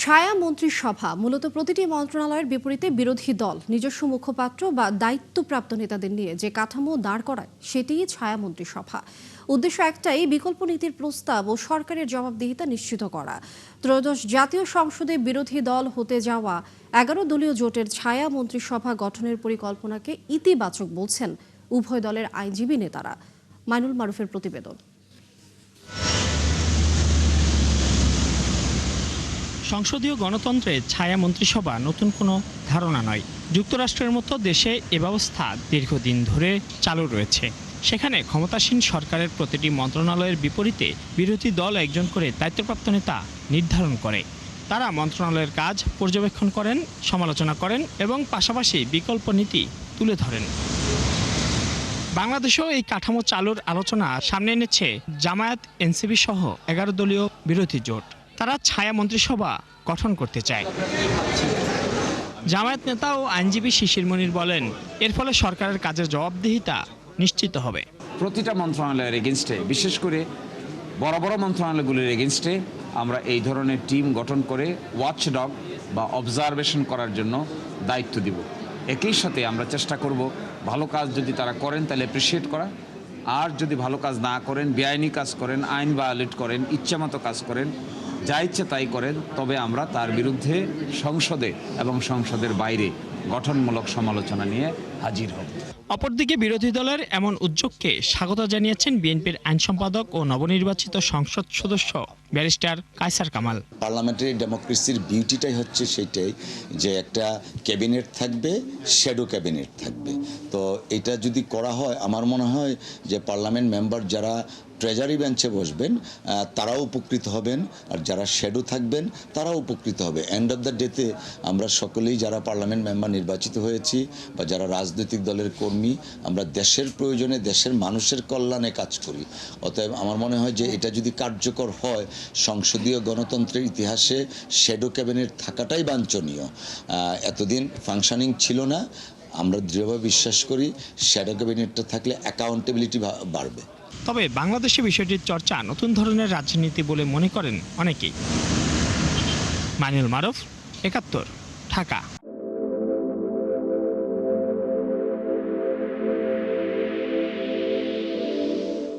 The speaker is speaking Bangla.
ছায়া মন্ত্রিসভা মূলত প্রতিটি মন্ত্রণালয়ের বিপরীতে বিরোধী দল নিজস্ব মুখপাত্র বা দায়িত্বপ্রাপ্ত নেতাদের নিয়ে যে কাঠামো দাঁড় করায় সেটিই ছায়া মন্ত্রিসভা। উদ্দেশ্য একটাই, বিকল্প নীতির প্রস্তাব ও সরকারের জবাবদিহিতা নিশ্চিত করা। ত্রয়োদশ জাতীয় সংসদে বিরোধী দল হতে যাওয়া 11 দলীয় জোটের ছায়া মন্ত্রিসভা গঠনের পরিকল্পনাকে ইতিবাচক বলছেন উভয় দলের আইনজীবী নেতারা। মাইনুল মারুফের প্রতিবেদন। সংসদীয় গণতন্ত্রে ছায়া মন্ত্রিসভা নতুন কোনো ধারণা নয়। যুক্তরাষ্ট্রের মতো দেশে এ ব্যবস্থা দীর্ঘদিন ধরে চালু রয়েছে। সেখানে ক্ষমতাসীন সরকারের প্রতিটি মন্ত্রণালয়ের বিপরীতে বিরোধী দল একজন করে দায়িত্বপ্রাপ্ত নেতা নির্ধারণ করে। তারা মন্ত্রণালয়ের কাজ পর্যবেক্ষণ করেন, সমালোচনা করেন এবং পাশাপাশি বিকল্প নীতি তুলে ধরেন। বাংলাদেশেও এই কাঠামো চালুর আলোচনা সামনে এনেছে জামায়াত, এনসিপি সহ 11 দলীয় বিরোধী জোট। তারা ছায়া মন্ত্রিসভা গঠন করতে চায়। জামায়াত নেতা ও আইনজীবী শিশির মনির বলেন, এর ফলে সরকারের কাজের জবাবদিহিতা নিশ্চিত হবে। প্রতিটা মন্ত্রণালয়ের এগেনস্টে, বিশেষ করে বড় বড় মন্ত্রণালয়গুলির এগেনস্টে আমরা এই ধরনের টিম গঠন করে ওয়াচডগ বা অবজারভেশন করার জন্য দায়িত্ব দিব। একই সাথে আমরা চেষ্টা করব ভালো কাজ যদি তারা করেন তাহলে অ্যাপ্রিসিয়েট করা, আর যদি ভালো কাজ না করেন, বেআইনি কাজ করেন, আইন ভায়োলেট করেন, ইচ্ছামতো কাজ করেন, যা ইচ্ছে তাই করেন, তবে আমরা তার বিরুদ্ধে সংসদে এবং সংসদের বাইরে গঠনমূলক সমালোচনা নিয়ে হাজির হব। অপরদিকে বিরোধী দলের এমন উদ্যোগকে স্বাগত জানিয়েছেন বিএনপির আইন সম্পাদক ও নবনির্বাচিত সংসদ সদস্য ব্যারিস্টার কায়সার কামাল। পার্লামেন্টারি ডেমোক্রেসির বিউটিটাই হচ্ছে সেটাই যে একটা ক্যাবিনেট থাকবে, শ্যাডো ক্যাবিনেট থাকবে। তো এটা যদি করা হয়, আমার মনে হয় যে পার্লামেন্ট মেম্বার যারা ট্রেজারি বেঞ্চে বসবেন তারাও উপকৃত হবেন, আর যারা শ্যাডো থাকবেন তারাও উপকৃত হবে। এন্ড অফ দ্য ডেতে আমরা সকলেই যারা পার্লামেন্ট মেম্বার নির্বাচিত হয়েছি বা যারা রাজনৈতিক দলের কর্মী, আমরা দেশের প্রয়োজনে, দেশের মানুষের কল্যাণে কাজ করি। অতএব আমার মনে হয় যে এটা যদি কার্যকর হয়, সংসদীয় গণতন্ত্রের ইতিহাসে শ্যাডো ক্যাবিনেট থাকাটাই বাঞ্ছনীয়। এতদিন ফাংশনিং ছিল না। আমরা দৃঢ়ভাবে বিশ্বাস করি শ্যাডো ক্যাবিনেটটা থাকলে অ্যাকাউন্টেবিলিটি বাড়বে। তবে বাংলাদেশে বিষয়টির চর্চা নতুন ধরনের রাজনীতি বলে মনে করেন অনেকেই। মাইনুল মারুফ, ৭১, ঢাকা।